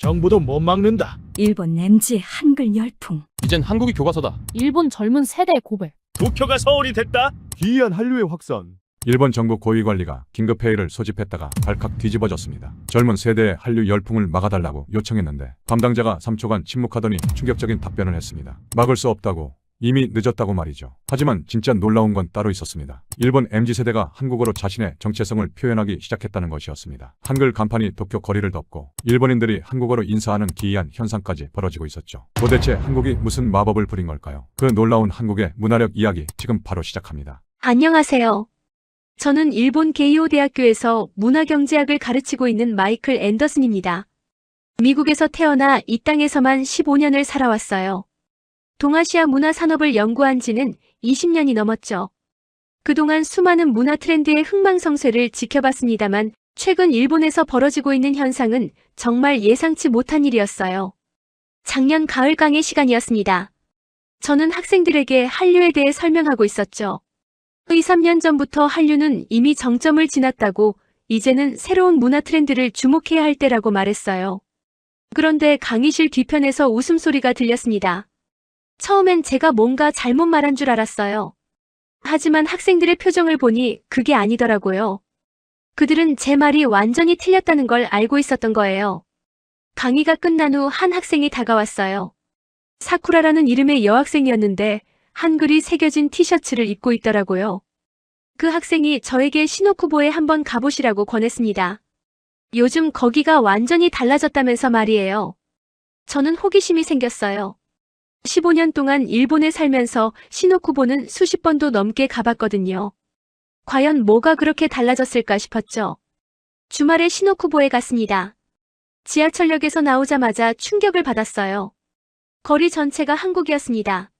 정부도 못 막는다. 일본 MG 한글 열풍. 이젠 한국이 교과서다. 일본 젊은 세대의 고백. 도쿄가 서울이 됐다. 기이한 한류의 확산. 일본 정부 고위관리가 긴급회의를 소집했다가 발칵 뒤집어졌습니다. 젊은 세대의 한류 열풍을 막아달라고 요청했는데 담당자가 3초간 침묵하더니 충격적인 답변을 했습니다. 막을 수 없다고. 이미 늦었다고 말이죠. 하지만 진짜 놀라운 건 따로 있었습니다. 일본 MZ세대가 한국어로 자신의 정체성을 표현하기 시작했다는 것이었습니다. 한글 간판이 도쿄 거리를 덮고 일본인들이 한국어로 인사하는 기이한 현상까지 벌어지고 있었죠. 도대체 한국이 무슨 마법을 부린 걸까요? 그 놀라운 한국의 문화력 이야기 지금 바로 시작합니다. 안녕하세요. 저는 일본 게이오 대학교에서 문화경제학을 가르치고 있는 마이클 앤더슨입니다. 미국에서 태어나 이 땅에서만 15년을 살아왔어요. 동아시아 문화 산업을 연구한 지는 20년이 넘었죠. 그동안 수많은 문화 트렌드의 흥망성쇠를 지켜봤습니다만 최근 일본에서 벌어지고 있는 현상은 정말 예상치 못한 일이었어요. 작년 가을 강의 시간이었습니다. 저는 학생들에게 한류에 대해 설명하고 있었죠. 2, 3년 전부터 한류는 이미 정점을 지났다고 이제는 새로운 문화 트렌드를 주목해야 할 때라고 말했어요. 그런데 강의실 뒤편에서 웃음소리가 들렸습니다. 처음엔 제가 뭔가 잘못 말한 줄 알았어요. 하지만 학생들의 표정을 보니 그게 아니더라고요. 그들은 제 말이 완전히 틀렸다는 걸 알고 있었던 거예요. 강의가 끝난 후 한 학생이 다가왔어요. 사쿠라라는 이름의 여학생이었는데 한글이 새겨진 티셔츠를 입고 있더라고요. 그 학생이 저에게 시노쿠보에 한번 가보시라고 권했습니다. 요즘 거기가 완전히 달라졌다면서 말이에요. 저는 호기심이 생겼어요. 15년 동안 일본에 살면서 시노쿠보는 수십 번도 넘게 가봤거든요. 과연 뭐가 그렇게 달라졌을까 싶었죠. 주말에 시노쿠보에 갔습니다. 지하철역에서 나오자마자 충격을 받았어요. 거리 전체가 한국이었습니다.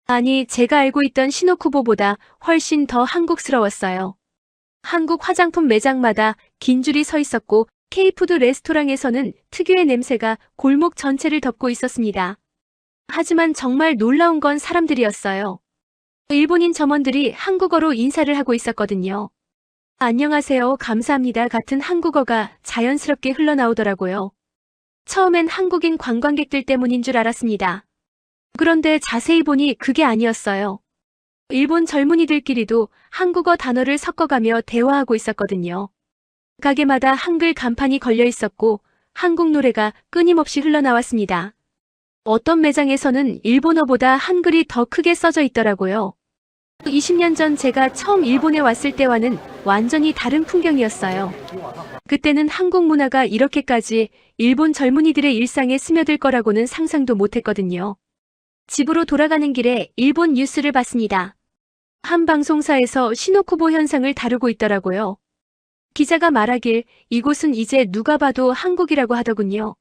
아니, 제가 알고 있던 시노쿠보보다 훨씬 더 한국스러웠어요. 한국 화장품 매장마다 긴 줄이 서 있었고 K푸드 레스토랑에서는 특유의 냄새가 골목 전체를 덮고 있었습니다. 하지만 정말 놀라운 건 사람들이었어요. 일본인 점원들이 한국어로 인사를 하고 있었거든요. 안녕하세요, 감사합니다 같은 한국어가 자연스럽게 흘러나오더라고요. 처음엔 한국인 관광객들 때문인 줄 알았습니다. 그런데 자세히 보니 그게 아니었어요. 일본 젊은이들끼리도 한국어 단어를 섞어가며 대화하고 있었거든요. 가게마다 한글 간판이 걸려 있었고 한국 노래가 끊임없이 흘러나왔습니다. 어떤 매장에서는 일본어보다 한글이 더 크게 써져 있더라고요. 20년 전 제가 처음 일본에 왔을 때와는 완전히 다른 풍경이었어요. 그때는 한국 문화가 이렇게까지 일본 젊은이들의 일상에 스며들 거라고는 상상도 못했거든요. 집으로 돌아가는 길에 일본 뉴스를 봤습니다. 한 방송사에서 시노쿠보 현상을 다루고 있더라고요. 기자가 말하길 이곳은 이제 누가 봐도 한국이라고 하더군요.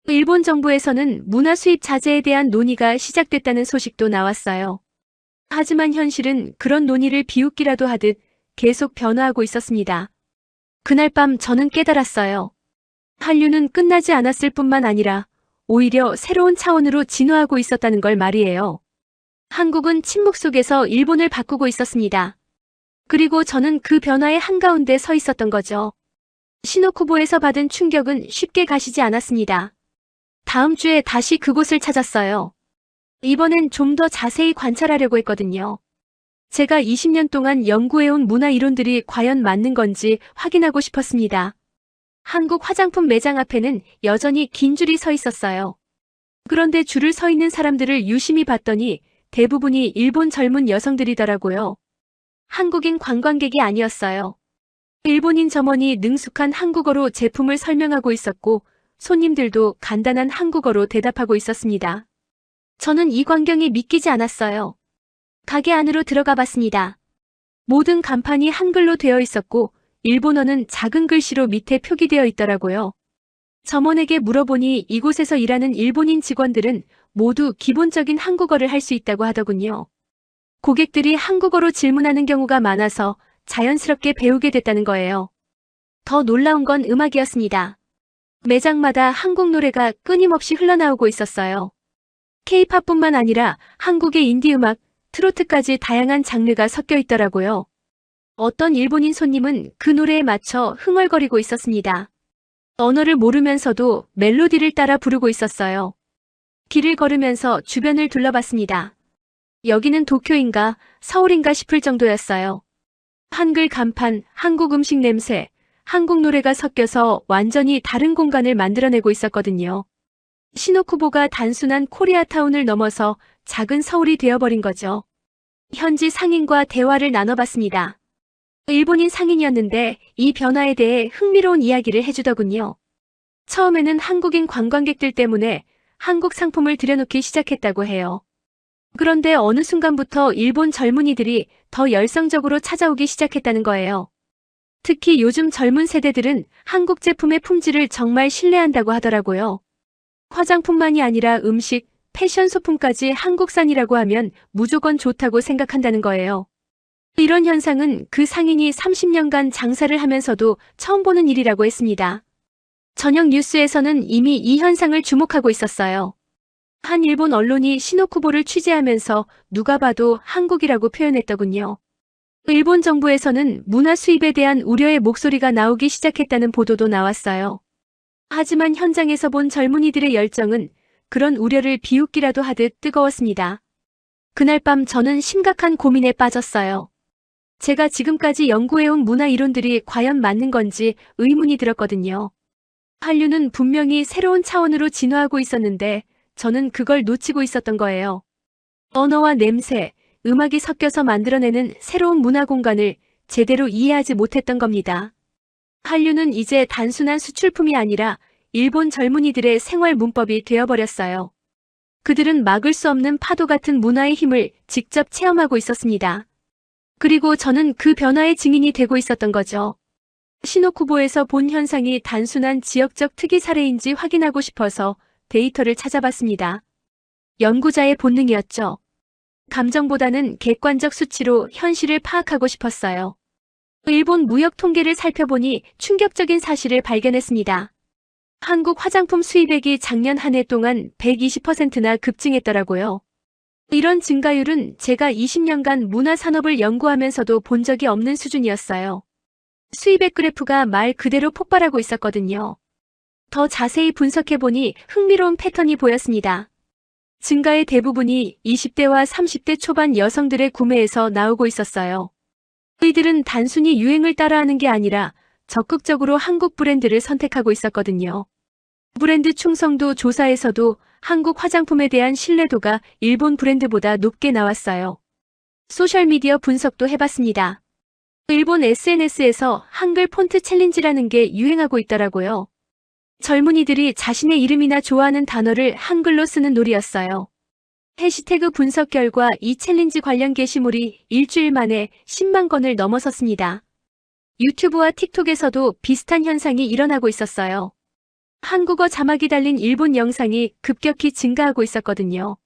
일본 정부에서는 문화 수입 자제에 대한 논의가 시작됐다는 소식도 나왔어요. 하지만 현실은 그런 논의를 비웃기라도 하듯 계속 변화하고 있었습니다. 그날 밤 저는 깨달았어요. 한류는 끝나지 않았을 뿐만 아니라 오히려 새로운 차원으로 진화하고 있었다는 걸 말이에요. 한국은 침묵 속에서 일본을 바꾸고 있었습니다. 그리고 저는 그 변화의 한가운데 서 있었던 거죠. 시노쿠보에서 받은 충격은 쉽게 가시지 않았습니다. 다음 주에 다시 그곳을 찾았어요. 이번엔 좀 더 자세히 관찰하려고 했거든요. 제가 20년 동안 연구해온 문화 이론들이 과연 맞는 건지 확인하고 싶었습니다. 한국 화장품 매장 앞에는 여전히 긴 줄이 서 있었어요. 그런데 줄을 서 있는 사람들을 유심히 봤더니 대부분이 일본 젊은 여성들이더라고요. 한국인 관광객이 아니었어요. 일본인 점원이 능숙한 한국어로 제품을 설명하고 있었고 손님들도 간단한 한국어로 대답하고 있었습니다. 저는 이 광경이 믿기지 않았어요. 가게 안으로 들어가 봤습니다. 모든 간판이 한글로 되어 있었고 일본어는 작은 글씨로 밑에 표기되어 있더라고요. 점원에게 물어보니 이곳에서 일하는 일본인 직원들은 모두 기본적인 한국어를 할 수 있다고 하더군요. 고객들이 한국어로 질문하는 경우가 많아서 자연스럽게 배우게 됐다는 거예요. 더 놀라운 건 음악이었습니다. 매장마다 한국 노래가 끊임없이 흘러나오고 있었어요. K-팝뿐만 아니라 한국의 인디 음악, 트로트까지 다양한 장르가 섞여 있더라고요. 어떤 일본인 손님은 그 노래에 맞춰 흥얼거리고 있었습니다. 언어를 모르면서도 멜로디를 따라 부르고 있었어요. 길을 걸으면서 주변을 둘러봤습니다. 여기는 도쿄인가 서울인가 싶을 정도였어요. 한글 간판, 한국 음식 냄새, 한국 노래가 섞여서 완전히 다른 공간을 만들어내고 있었거든요. 시노쿠보가 단순한 코리아타운을 넘어서 작은 서울이 되어버린 거죠. 현지 상인과 대화를 나눠봤습니다. 일본인 상인이었는데 이 변화에 대해 흥미로운 이야기를 해주더군요. 처음에는 한국인 관광객들 때문에 한국 상품을 들여놓기 시작했다고 해요. 그런데 어느 순간부터 일본 젊은이들이 더 열성적으로 찾아오기 시작했다는 거예요. 특히 요즘 젊은 세대들은 한국 제품의 품질을 정말 신뢰한다고 하더라고요. 화장품만이 아니라 음식, 패션 소품까지 한국산이라고 하면 무조건 좋다고 생각한다는 거예요. 이런 현상은 그 상인이 30년간 장사를 하면서도 처음 보는 일이라고 했습니다. 저녁 뉴스에서는 이미 이 현상을 주목하고 있었어요. 한 일본 언론이 시노쿠보를 취재하면서 누가 봐도 한국이라고 표현했더군요. 일본 정부에서는 문화 수입에 대한 우려의 목소리가 나오기 시작했다는 보도도 나왔어요. 하지만 현장에서 본 젊은이들의 열정은 그런 우려를 비웃기라도 하듯 뜨거웠습니다. 그날 밤 저는 심각한 고민에 빠졌어요. 제가 지금까지 연구해온 문화 이론들이 과연 맞는 건지 의문이 들었거든요. 한류는 분명히 새로운 차원으로 진화하고 있었는데 저는 그걸 놓치고 있었던 거예요. 언어와 냄새, 음악이 섞여서 만들어내는 새로운 문화 공간을 제대로 이해하지 못했던 겁니다. 한류는 이제 단순한 수출품이 아니라 일본 젊은이들의 생활 문법이 되어버렸어요. 그들은 막을 수 없는 파도 같은 문화의 힘을 직접 체험하고 있었습니다. 그리고 저는 그 변화의 증인이 되고 있었던 거죠. 시노쿠보에서 본 현상이 단순한 지역적 특이 사례인지 확인하고 싶어서 데이터를 찾아봤습니다. 연구자의 본능이었죠. 감정보다는 객관적 수치로 현실을 파악하고 싶었어요. 일본 무역 통계를 살펴보니 충격적인 사실을 발견했습니다. 한국 화장품 수입액이 작년 한 해 동안 120%나 급증했더라고요. 이런 증가율은 제가 20년간 문화산업을 연구하면서도 본 적이 없는 수준이었어요. 수입액 그래프가 말 그대로 폭발하고 있었거든요. 더 자세히 분석해보니 흥미로운 패턴이 보였습니다. 증가의 대부분이 20대와 30대 초반 여성들의 구매에서 나오고 있었어요. 이들은 단순히 유행을 따라하는 게 아니라 적극적으로 한국 브랜드를 선택하고 있었거든요. 브랜드 충성도 조사에서도 한국 화장품에 대한 신뢰도가 일본 브랜드보다 높게 나왔어요. 소셜미디어 분석도 해봤습니다. 일본 SNS에서 한글 폰트 챌린지라는 게 유행하고 있더라고요. 젊은이들이 자신의 이름이나 좋아하는 단어를 한글로 쓰는 놀이였어요. 해시태그 분석 결과 이 챌린지 관련 게시물이 일주일 만에 10만 건을 넘어섰습니다. 유튜브와 틱톡에서도 비슷한 현상이 일어나고 있었어요. 한국어 자막이 달린 일본 영상이 급격히 증가하고 있었거든요.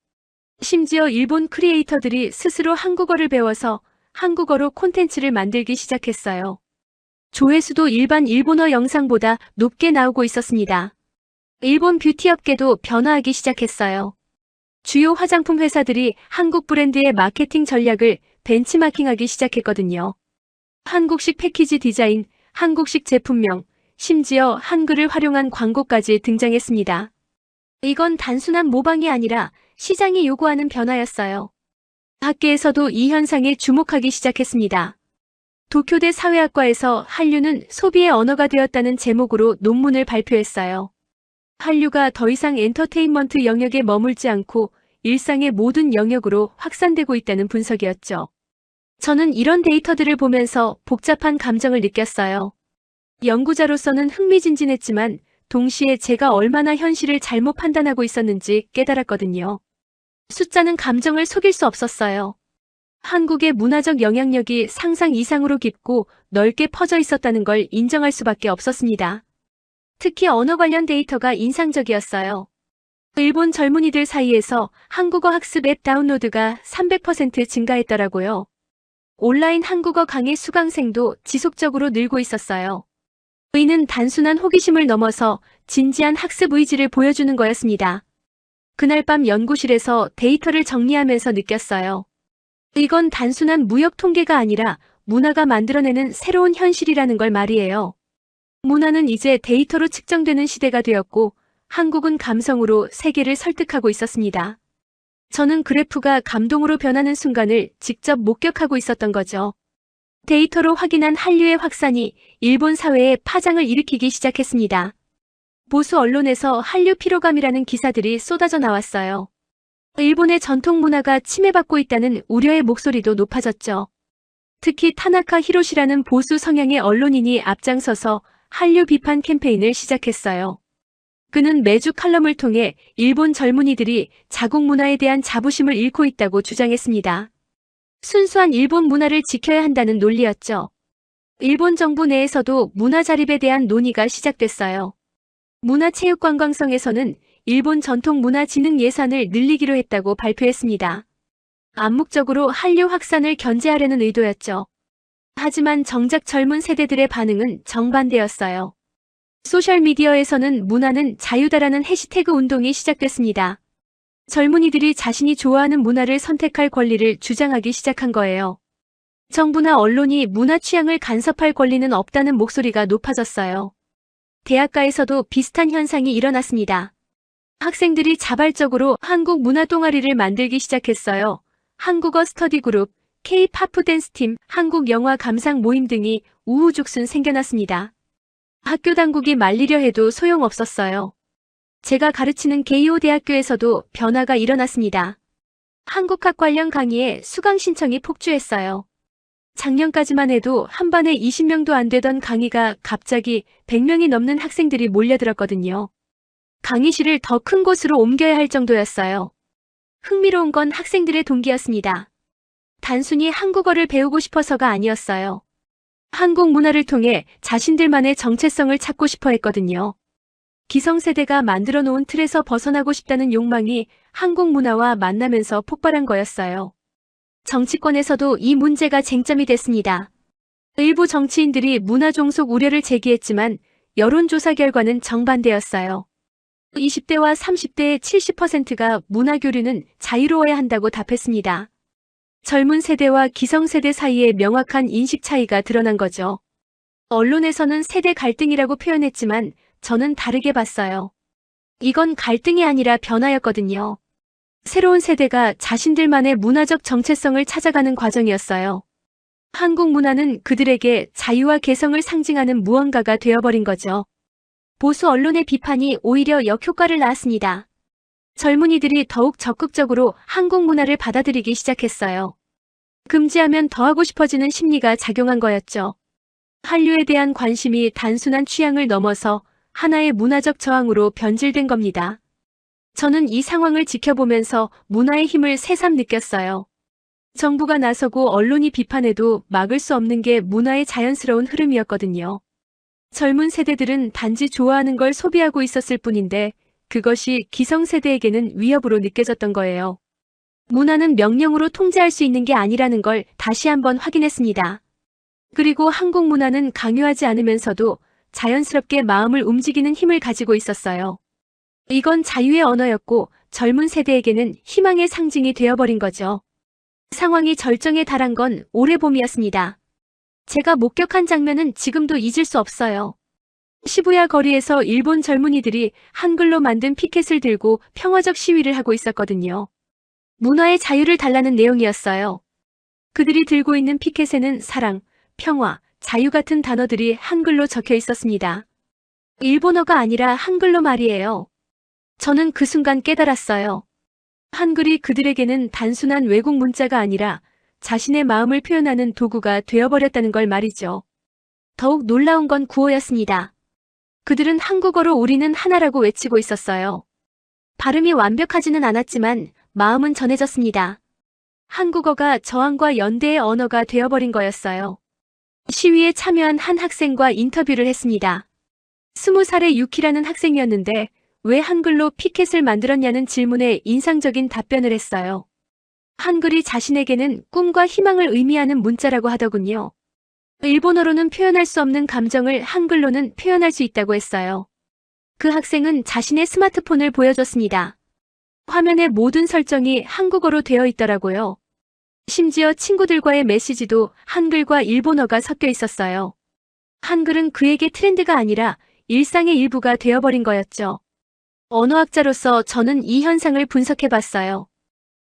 심지어 일본 크리에이터들이 스스로 한국어를 배워서 한국어로 콘텐츠를 만들기 시작했어요. 조회수도 일반 일본어 영상보다 높게 나오고 있었습니다. 일본 뷰티 업계도 변화하기 시작했어요. 주요 화장품 회사들이 한국 브랜드의 마케팅 전략을 벤치마킹하기 시작했거든요. 한국식 패키지 디자인, 한국식 제품명, 심지어 한글을 활용한 광고까지 등장했습니다. 이건 단순한 모방이 아니라 시장이 요구하는 변화였어요. 학계에서도 이 현상에 주목하기 시작했습니다. 도쿄대 사회학과에서 한류는 소비의 언어가 되었다는 제목으로 논문을 발표했어요. 한류가 더 이상 엔터테인먼트 영역에 머물지 않고 일상의 모든 영역으로 확산되고 있다는 분석이었죠. 저는 이런 데이터들을 보면서 복잡한 감정을 느꼈어요. 연구자로서는 흥미진진했지만 동시에 제가 얼마나 현실을 잘못 판단하고 있었는지 깨달았거든요. 숫자는 감정을 속일 수 없었어요. 한국의 문화적 영향력이 상상 이상으로 깊고 넓게 퍼져 있었다는 걸 인정할 수밖에 없었습니다. 특히 언어 관련 데이터가 인상적이었어요. 일본 젊은이들 사이에서 한국어 학습 앱 다운로드가 300% 증가했더라고요. 온라인 한국어 강의 수강생도 지속적으로 늘고 있었어요. 이는 단순한 호기심을 넘어서 진지한 학습 의지를 보여주는 거였습니다. 그날 밤 연구실에서 데이터를 정리하면서 느꼈어요. 이건 단순한 무역 통계가 아니라 문화가 만들어내는 새로운 현실이라는 걸 말이에요. 문화는 이제 데이터로 측정되는 시대가 되었고 한국은 감성으로 세계를 설득하고 있었습니다. 저는 그래프가 감동으로 변하는 순간을 직접 목격하고 있었던 거죠. 데이터로 확인한 한류의 확산이 일본 사회에 파장을 일으키기 시작했습니다. 보수 언론에서 한류 피로감이라는 기사들이 쏟아져 나왔어요. 일본의 전통 문화가 침해받고 있다는 우려의 목소리도 높아졌죠. 특히 타나카 히로시라는 보수 성향의 언론인이 앞장서서 한류 비판 캠페인을 시작했어요. 그는 매주 칼럼을 통해 일본 젊은이들이 자국 문화에 대한 자부심을 잃고 있다고 주장했습니다. 순수한 일본 문화를 지켜야 한다는 논리였죠. 일본 정부 내에서도 문화 자립에 대한 논의가 시작됐어요. 문화체육관광성에서는 일본 전통 문화 진흥 예산을 늘리기로 했다고 발표했습니다. 암묵적으로 한류 확산을 견제하려는 의도였죠. 하지만 정작 젊은 세대들의 반응은 정반대였어요. 소셜미디어에서는 문화는 자유다라는 해시태그 운동이 시작됐습니다. 젊은이들이 자신이 좋아하는 문화를 선택할 권리를 주장하기 시작한 거예요. 정부나 언론이 문화 취향을 간섭할 권리는 없다는 목소리가 높아졌어요. 대학가에서도 비슷한 현상이 일어났습니다. 학생들이 자발적으로 한국 문화 동아리를 만들기 시작했어요. 한국어 스터디 그룹, K-팝 댄스팀, 한국 영화 감상 모임 등이 우후죽순 생겨났습니다. 학교 당국이 말리려 해도 소용없었어요. 제가 가르치는 게이오 대학교에서도 변화가 일어났습니다. 한국학 관련 강의에 수강 신청이 폭주했어요. 작년까지만 해도 한 반에 20명도 안 되던 강의가 갑자기 100명이 넘는 학생들이 몰려들었거든요. 강의실을 더 큰 곳으로 옮겨야 할 정도였어요. 흥미로운 건 학생들의 동기였습니다. 단순히 한국어를 배우고 싶어서가 아니었어요. 한국 문화를 통해 자신들만의 정체성을 찾고 싶어 했거든요. 기성세대가 만들어 놓은 틀에서 벗어나고 싶다는 욕망이 한국 문화와 만나면서 폭발한 거였어요. 정치권에서도 이 문제가 쟁점이 됐습니다. 일부 정치인들이 문화 종속 우려를 제기했지만 여론조사 결과는 정반대였어요. 20대와 30대의 70%가 문화 교류는 자유로워야 한다고 답했습니다. 젊은 세대와 기성세대 사이에 명확한 인식 차이가 드러난 거죠. 언론에서는 세대 갈등이라고 표현했지만 저는 다르게 봤어요. 이건 갈등이 아니라 변화였거든요. 새로운 세대가 자신들만의 문화적 정체성을 찾아가는 과정이었어요. 한국 문화는 그들에게 자유와 개성을 상징하는 무언가가 되어버린 거죠. 보수 언론의 비판이 오히려 역효과를 낳았습니다. 젊은이들이 더욱 적극적으로 한국 문화를 받아들이기 시작했어요. 금지하면 더 하고 싶어지는 심리가 작용한 거였죠. 한류에 대한 관심이 단순한 취향을 넘어서 하나의 문화적 저항으로 변질된 겁니다. 저는 이 상황을 지켜보면서 문화의 힘을 새삼 느꼈어요. 정부가 나서고 언론이 비판해도 막을 수 없는 게 문화의 자연스러운 흐름이었거든요. 젊은 세대들은 단지 좋아하는 걸 소비하고 있었을 뿐인데 그것이 기성세대에게는 위협으로 느껴졌던 거예요. 문화는 명령으로 통제할 수 있는 게 아니라는 걸 다시 한번 확인했습니다. 그리고 한국 문화는 강요하지 않으면서도 자연스럽게 마음을 움직이는 힘을 가지고 있었어요. 이건 자유의 언어였고 젊은 세대에게는 희망의 상징이 되어버린 거죠. 상황이 절정에 달한 건 올해 봄이었습니다. 제가 목격한 장면은 지금도 잊을 수 없어요. 시부야 거리에서 일본 젊은이들이 한글로 만든 피켓을 들고 평화적 시위를 하고 있었거든요. 문화의 자유를 달라는 내용이었어요. 그들이 들고 있는 피켓에는 사랑, 평화, 자유 같은 단어들이 한글로 적혀 있었습니다. 일본어가 아니라 한글로 말이에요. 저는 그 순간 깨달았어요. 한글이 그들에게는 단순한 외국 문자가 아니라 자신의 마음을 표현하는 도구가 되어버렸다는 걸 말이죠. 더욱 놀라운 건 구호였습니다. 그들은 한국어로 우리는 하나라고 외치고 있었어요. 발음이 완벽하지는 않았지만 마음은 전해졌습니다. 한국어가 저항과 연대의 언어가 되어버린 거였어요. 시위에 참여한 한 학생과 인터뷰를 했습니다. 20살의 유키라는 학생이었는데 왜 한글로 피켓을 만들었냐는 질문에 인상적인 답변을 했어요. 한글이 자신에게는 꿈과 희망을 의미하는 문자라고 하더군요. 일본어로는 표현할 수 없는 감정을 한글로는 표현할 수 있다고 했어요. 그 학생은 자신의 스마트폰을 보여줬습니다. 화면의 모든 설정이 한국어로 되어 있더라고요. 심지어 친구들과의 메시지도 한글과 일본어가 섞여 있었어요. 한글은 그에게 트렌드가 아니라 일상의 일부가 되어버린 거였죠. 언어학자로서 저는 이 현상을 분석해봤어요.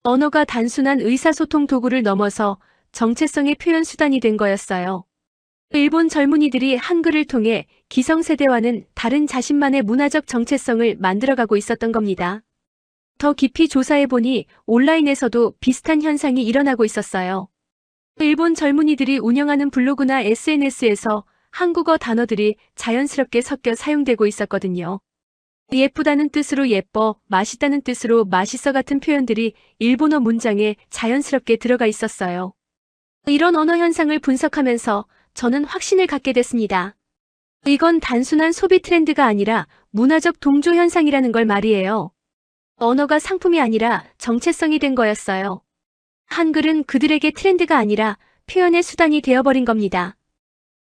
언어가 단순한 의사소통 도구를 넘어서 정체성의 표현 수단이 된 거였어요. 일본 젊은이들이 한글을 통해 기성세대와는 다른 자신만의 문화적 정체성을 만들어가고 있었던 겁니다. 더 깊이 조사해보니 온라인에서도 비슷한 현상이 일어나고 있었어요. 일본 젊은이들이 운영하는 블로그나 SNS에서 한국어 단어들이 자연스럽게 섞여 사용되고 있었거든요. 예쁘다는 뜻으로 예뻐, 맛있다는 뜻으로 맛있어 같은 표현들이 일본어 문장에 자연스럽게 들어가 있었어요. 이런 언어 현상을 분석하면서 저는 확신을 갖게 됐습니다. 이건 단순한 소비 트렌드가 아니라 문화적 동조 현상이라는 걸 말이에요. 언어가 상품이 아니라 정체성이 된 거였어요. 한글은 그들에게 트렌드가 아니라 표현의 수단이 되어버린 겁니다.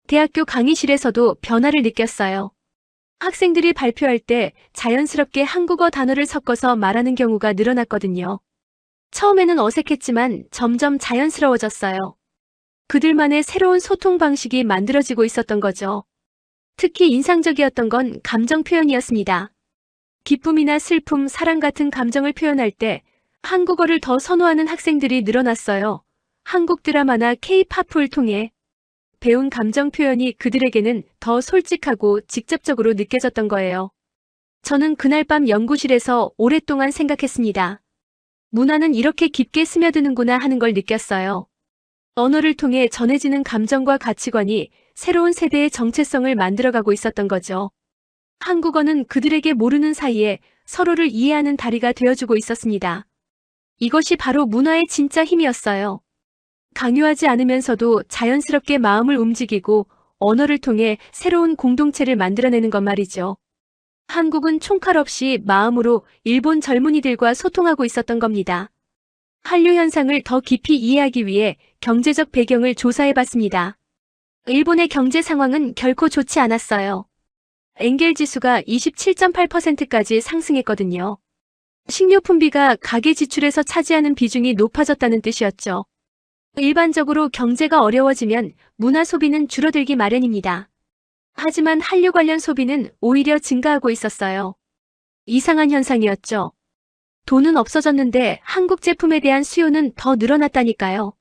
대학교 강의실에서도 변화를 느꼈어요. 학생들이 발표할 때 자연스럽게 한국어 단어를 섞어서 말하는 경우가 늘어났거든요. 처음에는 어색했지만 점점 자연스러워졌어요. 그들만의 새로운 소통 방식이 만들어지고 있었던 거죠. 특히 인상적이었던 건 감정 표현이었습니다. 기쁨이나 슬픔, 사랑 같은 감정을 표현할 때 한국어를 더 선호하는 학생들이 늘어났어요. 한국 드라마나 K-팝을 통해 배운 감정 표현이 그들에게는 더 솔직하고 직접적으로 느껴졌던 거예요. 저는 그날 밤 연구실에서 오랫동안 생각했습니다. 문화는 이렇게 깊게 스며드는구나 하는 걸 느꼈어요. 언어를 통해 전해지는 감정과 가치관이 새로운 세대의 정체성을 만들어가고 있었던 거죠. 한국어는 그들에게 모르는 사이에 서로를 이해하는 다리가 되어주고 있었습니다. 이것이 바로 문화의 진짜 힘이었어요. 강요하지 않으면서도 자연스럽게 마음을 움직이고 언어를 통해 새로운 공동체를 만들어내는 것 말이죠. 한국은 총칼 없이 마음으로 일본 젊은이들과 소통하고 있었던 겁니다. 한류 현상을 더 깊이 이해하기 위해 경제적 배경을 조사해봤습니다. 일본의 경제 상황은 결코 좋지 않았어요. 엔겔 지수가 27.8%까지 상승했거든요. 식료품비가 가계 지출에서 차지하는 비중이 높아졌다는 뜻이었죠. 일반적으로 경제가 어려워지면 문화 소비는 줄어들기 마련입니다. 하지만 한류 관련 소비는 오히려 증가하고 있었어요. 이상한 현상이었죠. 돈은 없어졌는데 한국 제품에 대한 수요는 더 늘어났다니까요.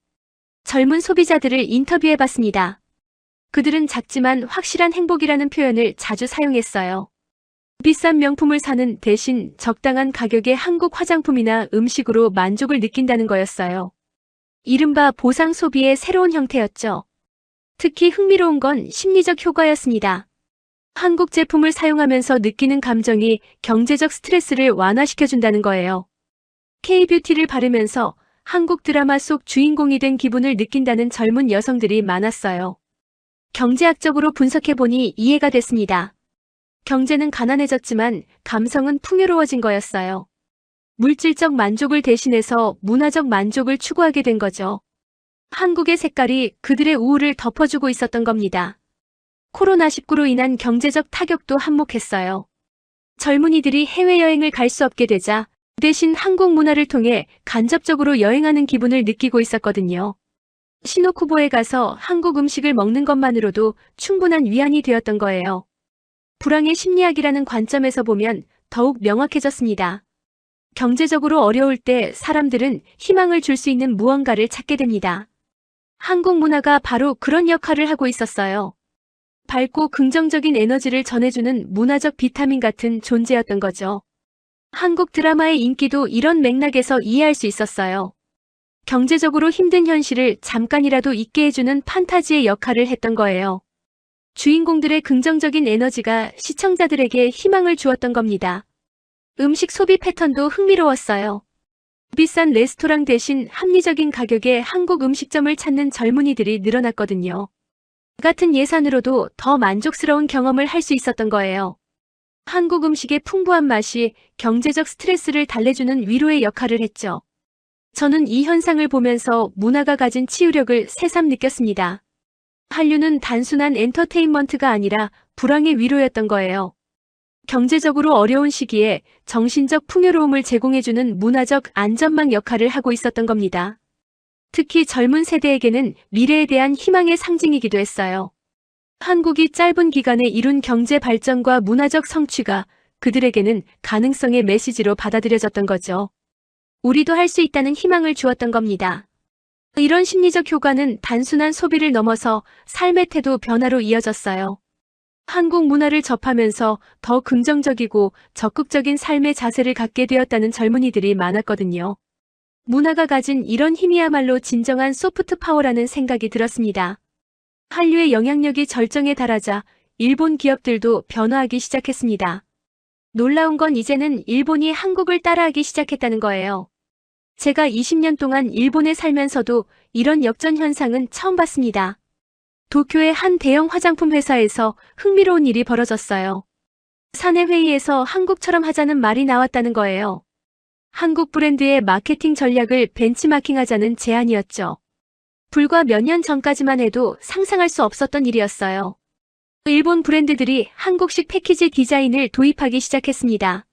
젊은 소비자들을 인터뷰해봤습니다. 그들은 작지만 확실한 행복이라는 표현을 자주 사용했어요. 비싼 명품을 사는 대신 적당한 가격의 한국 화장품이나 음식으로 만족을 느낀다는 거였어요. 이른바 보상 소비의 새로운 형태였죠. 특히 흥미로운 건 심리적 효과였습니다. 한국 제품을 사용하면서 느끼는 감정이 경제적 스트레스를 완화시켜준다는 거예요. K-뷰티를 바르면서 한국 드라마 속 주인공이 된 기분을 느낀다는 젊은 여성들이 많았어요. 경제학적으로 분석해보니 이해가 됐습니다. 경제는 가난해졌지만 감성은 풍요로워진 거였어요. 물질적 만족을 대신해서 문화적 만족을 추구하게 된 거죠. 한국의 색깔이 그들의 우울을 덮어주고 있었던 겁니다. 코로나19로 인한 경제적 타격도 한몫했어요. 젊은이들이 해외여행을 갈 수 없게 되자 대신 한국 문화를 통해 간접적으로 여행하는 기분을 느끼고 있었거든요. 시노쿠보에 가서 한국 음식을 먹는 것만으로도 충분한 위안이 되었던 거예요. 불황의 심리학이라는 관점에서 보면 더욱 명확해졌습니다. 경제적으로 어려울 때 사람들은 희망을 줄 수 있는 무언가를 찾게 됩니다. 한국 문화가 바로 그런 역할을 하고 있었어요. 밝고 긍정적인 에너지를 전해주는 문화적 비타민 같은 존재였던 거죠. 한국 드라마의 인기도 이런 맥락에서 이해할 수 있었어요. 경제적으로 힘든 현실을 잠깐이라도 잊게 해주는 판타지의 역할을 했던 거예요. 주인공들의 긍정적인 에너지가 시청자들에게 희망을 주었던 겁니다. 음식 소비 패턴도 흥미로웠어요. 비싼 레스토랑 대신 합리적인 가격에 한국 음식점을 찾는 젊은이들이 늘어났거든요. 같은 예산으로도 더 만족스러운 경험을 할 수 있었던 거예요. 한국 음식의 풍부한 맛이 경제적 스트레스를 달래주는 위로의 역할을 했죠. 저는 이 현상을 보면서 문화가 가진 치유력을 새삼 느꼈습니다. 한류는 단순한 엔터테인먼트가 아니라 불황의 위로였던 거예요. 경제적으로 어려운 시기에 정신적 풍요로움을 제공해주는 문화적 안전망 역할을 하고 있었던 겁니다. 특히 젊은 세대에게는 미래에 대한 희망의 상징이기도 했어요. 한국이 짧은 기간에 이룬 경제 발전과 문화적 성취가 그들에게는 가능성의 메시지로 받아들여졌던 거죠. 우리도 할 수 있다는 희망을 주었던 겁니다. 이런 심리적 효과는 단순한 소비를 넘어서 삶의 태도 변화로 이어졌어요. 한국 문화를 접하면서 더 긍정적이고 적극적인 삶의 자세를 갖게 되었다는 젊은이들이 많았거든요. 문화가 가진 이런 힘이야말로 진정한 소프트 파워라는 생각이 들었습니다. 한류의 영향력이 절정에 달하자 일본 기업들도 변화하기 시작했습니다. 놀라운 건 이제는 일본이 한국을 따라하기 시작했다는 거예요. 제가 20년 동안 일본에 살면서도 이런 역전 현상은 처음 봤습니다. 도쿄의 한 대형 화장품 회사에서 흥미로운 일이 벌어졌어요. 사내 회의에서 한국처럼 하자는 말이 나왔다는 거예요. 한국 브랜드의 마케팅 전략을 벤치마킹하자는 제안이었죠. 불과 몇 년 전까지만 해도 상상할 수 없었던 일이었어요. 일본 브랜드들이 한국식 패키지 디자인을 도입하기 시작했습니다.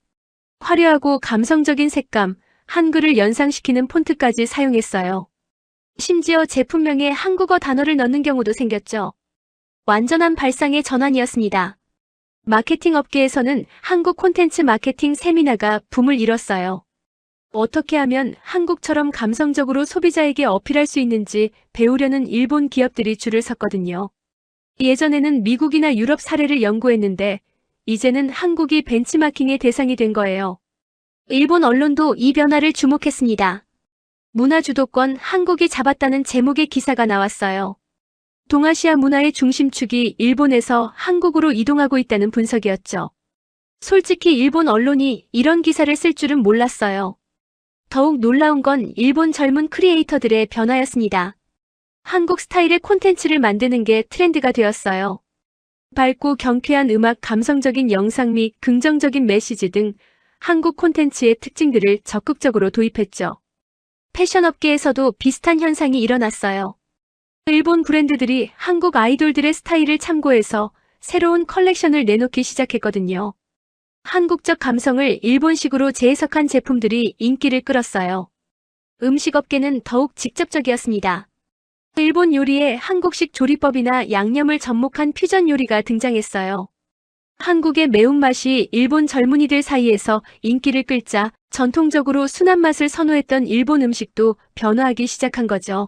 화려하고 감성적인 색감, 한글을 연상시키는 폰트까지 사용했어요. 심지어 제품명에 한국어 단어를 넣는 경우도 생겼죠. 완전한 발상의 전환이었습니다. 마케팅 업계에서는 한국 콘텐츠 마케팅 세미나가 붐을 이뤘어요. 어떻게 하면 한국처럼 감성적으로 소비자에게 어필할 수 있는지 배우려는 일본 기업들이 줄을 섰거든요. 예전에는 미국이나 유럽 사례를 연구했는데 이제는 한국이 벤치마킹의 대상이 된 거예요. 일본 언론도 이 변화를 주목했습니다. 문화 주도권 한국이 잡았다는 제목의 기사가 나왔어요. 동아시아 문화의 중심축이 일본에서 한국으로 이동하고 있다는 분석이었죠. 솔직히 일본 언론이 이런 기사를 쓸 줄은 몰랐어요. 더욱 놀라운 건 일본 젊은 크리에이터들의 변화였습니다. 한국 스타일의 콘텐츠를 만드는 게 트렌드가 되었어요. 밝고 경쾌한 음악, 감성적인 영상 및 긍정적인 메시지 등 한국 콘텐츠의 특징들을 적극적으로 도입했죠. 패션 업계에서도 비슷한 현상이 일어났어요. 일본 브랜드들이 한국 아이돌들의 스타일을 참고해서 새로운 컬렉션을 내놓기 시작했거든요. 한국적 감성을 일본식으로 재해석한 제품들이 인기를 끌었어요. 음식 업계는 더욱 직접적이었습니다. 일본 요리에 한국식 조리법이나 양념을 접목한 퓨전 요리가 등장했어요. 한국의 매운맛이 일본 젊은이들 사이에서 인기를 끌자 전통적으로 순한 맛을 선호했던 일본 음식도 변화하기 시작한 거죠.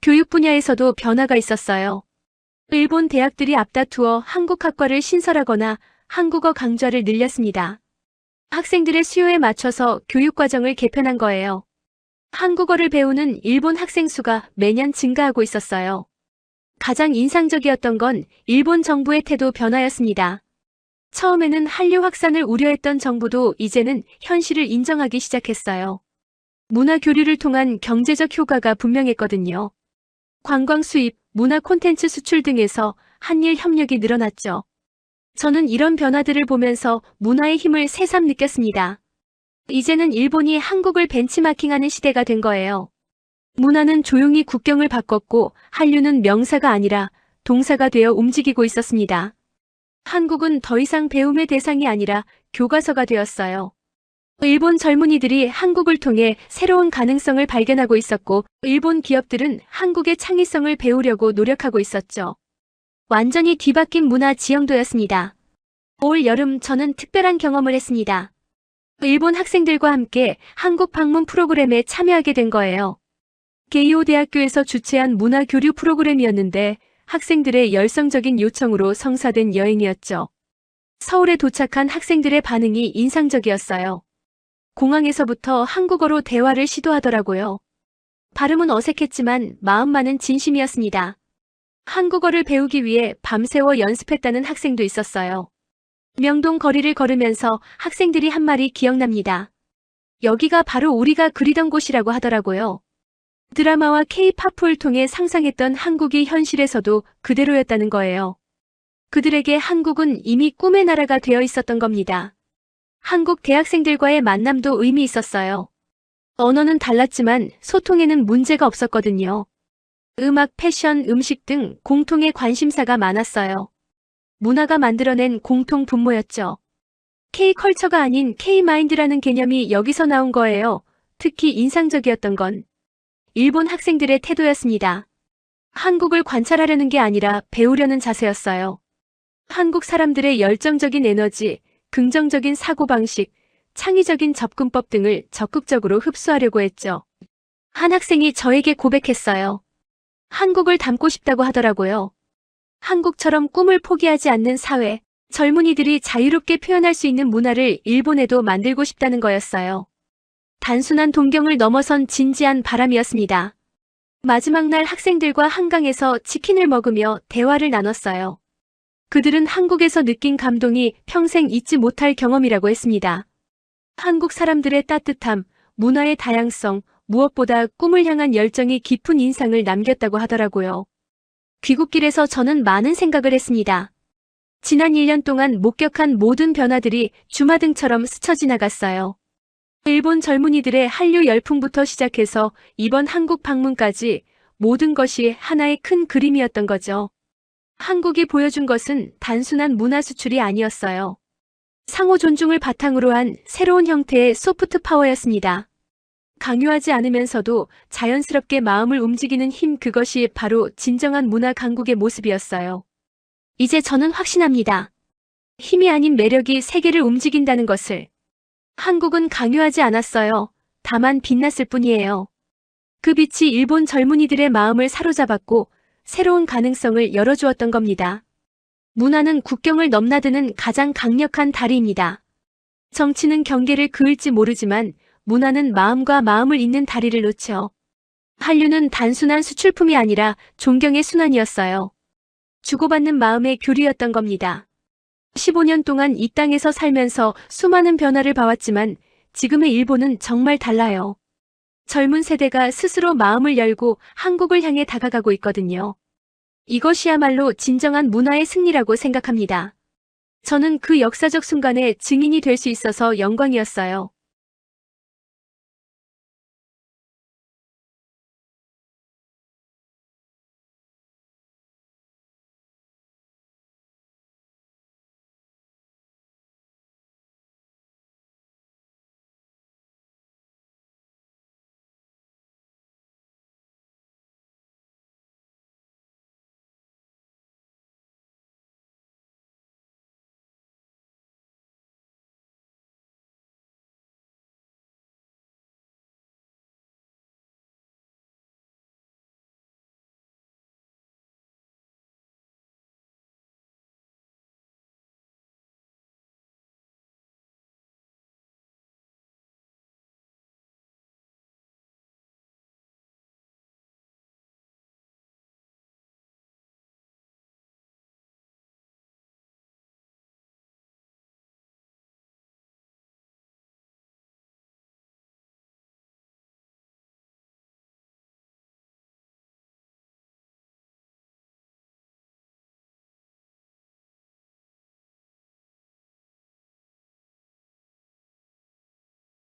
교육 분야에서도 변화가 있었어요. 일본 대학들이 앞다투어 한국 학과를 신설하거나 한국어 강좌를 늘렸습니다. 학생들의 수요에 맞춰서 교육과정을 개편한 거예요. 한국어를 배우는 일본 학생 수가 매년 증가하고 있었어요. 가장 인상적이었던 건 일본 정부의 태도 변화였습니다. 처음에는 한류 확산을 우려했던 정부도 이제는 현실을 인정하기 시작했어요. 문화 교류를 통한 경제적 효과가 분명했거든요. 관광 수입, 문화 콘텐츠 수출 등에서 한일 협력이 늘어났죠. 저는 이런 변화들을 보면서 문화의 힘을 새삼 느꼈습니다. 이제는 일본이 한국을 벤치마킹하는 시대가 된 거예요. 문화는 조용히 국경을 바꿨고 한류는 명사가 아니라 동사가 되어 움직이고 있었습니다. 한국은 더 이상 배움의 대상이 아니라 교과서가 되었어요. 일본 젊은이들이 한국을 통해 새로운 가능성을 발견하고 있었고 일본 기업들은 한국의 창의성을 배우려고 노력하고 있었죠. 완전히 뒤바뀐 문화 지형도였습니다. 올 여름 저는 특별한 경험을 했습니다. 일본 학생들과 함께 한국 방문 프로그램에 참여하게 된 거예요. 게이오 대학교에서 주최한 문화 교류 프로그램이었는데 학생들의 열성적인 요청으로 성사된 여행이었죠. 서울에 도착한 학생들의 반응이 인상적이었어요. 공항에서부터 한국어로 대화를 시도하더라고요. 발음은 어색했지만 마음만은 진심이었습니다. 한국어를 배우기 위해 밤새워 연습했다는 학생도 있었어요. 명동 거리를 걸으면서 학생들이 한 말이 기억납니다. 여기가 바로 우리가 그리던 곳이라고 하더라고요. 드라마와 K-팝을 통해 상상했던 한국이 현실에서도 그대로였다는 거예요. 그들에게 한국은 이미 꿈의 나라가 되어 있었던 겁니다. 한국 대학생들과의 만남도 의미 있었어요. 언어는 달랐지만 소통에는 문제가 없었거든요. 음악, 패션, 음식 등 공통의 관심사가 많았어요. 문화가 만들어낸 공통 분모였죠. K-컬처가 아닌 K-마인드라는 개념이 여기서 나온 거예요. 특히 인상적이었던 건 일본 학생들의 태도였습니다. 한국을 관찰하려는 게 아니라 배우려는 자세였어요. 한국 사람들의 열정적인 에너지, 긍정적인 사고방식, 창의적인 접근법 등을 적극적으로 흡수하려고 했죠. 한 학생이 저에게 고백했어요. 한국을 닮고 싶다고 하더라고요. 한국처럼 꿈을 포기하지 않는 사회, 젊은이들이 자유롭게 표현할 수 있는 문화를 일본에도 만들고 싶다는 거였어요. 단순한 동경을 넘어선 진지한 바람이었습니다. 마지막 날 학생들과 한강에서 치킨을 먹으며 대화를 나눴어요. 그들은 한국에서 느낀 감동이 평생 잊지 못할 경험이라고 했습니다. 한국 사람들의 따뜻함, 문화의 다양성, 무엇보다 꿈을 향한 열정이 깊은 인상을 남겼다고 하더라고요. 귀국길에서 저는 많은 생각을 했습니다. 지난 1년 동안 목격한 모든 변화들이 주마등처럼 스쳐 지나갔어요. 일본 젊은이들의 한류 열풍부터 시작해서 이번 한국 방문까지 모든 것이 하나의 큰 그림이었던 거죠. 한국이 보여준 것은 단순한 문화 수출이 아니었어요. 상호 존중을 바탕으로 한 새로운 형태의 소프트 파워였습니다. 강요하지 않으면서도 자연스럽게 마음을 움직이는 힘, 그것이 바로 진정한 문화 강국의 모습이었어요. 이제 저는 확신합니다. 힘이 아닌 매력이 세계를 움직인다는 것을. 한국은 강요하지 않았어요. 다만 빛났을 뿐이에요. 그 빛이 일본 젊은이들의 마음을 사로잡았고 새로운 가능성을 열어주었던 겁니다. 문화는 국경을 넘나드는 가장 강력한 다리입니다. 정치는 경계를 그을지 모르지만 문화는 마음과 마음을 잇는 다리를 놓죠. 한류는 단순한 수출품이 아니라 존경의 순환이었어요. 주고받는 마음의 교류였던 겁니다. 15년 동안 이 땅에서 살면서 수많은 변화를 봐왔지만 지금의 일본은 정말 달라요. 젊은 세대가 스스로 마음을 열고 한국을 향해 다가가고 있거든요. 이것이야말로 진정한 문화의 승리라고 생각합니다. 저는 그 역사적 순간의 증인이 될 수 있어서 영광이었어요.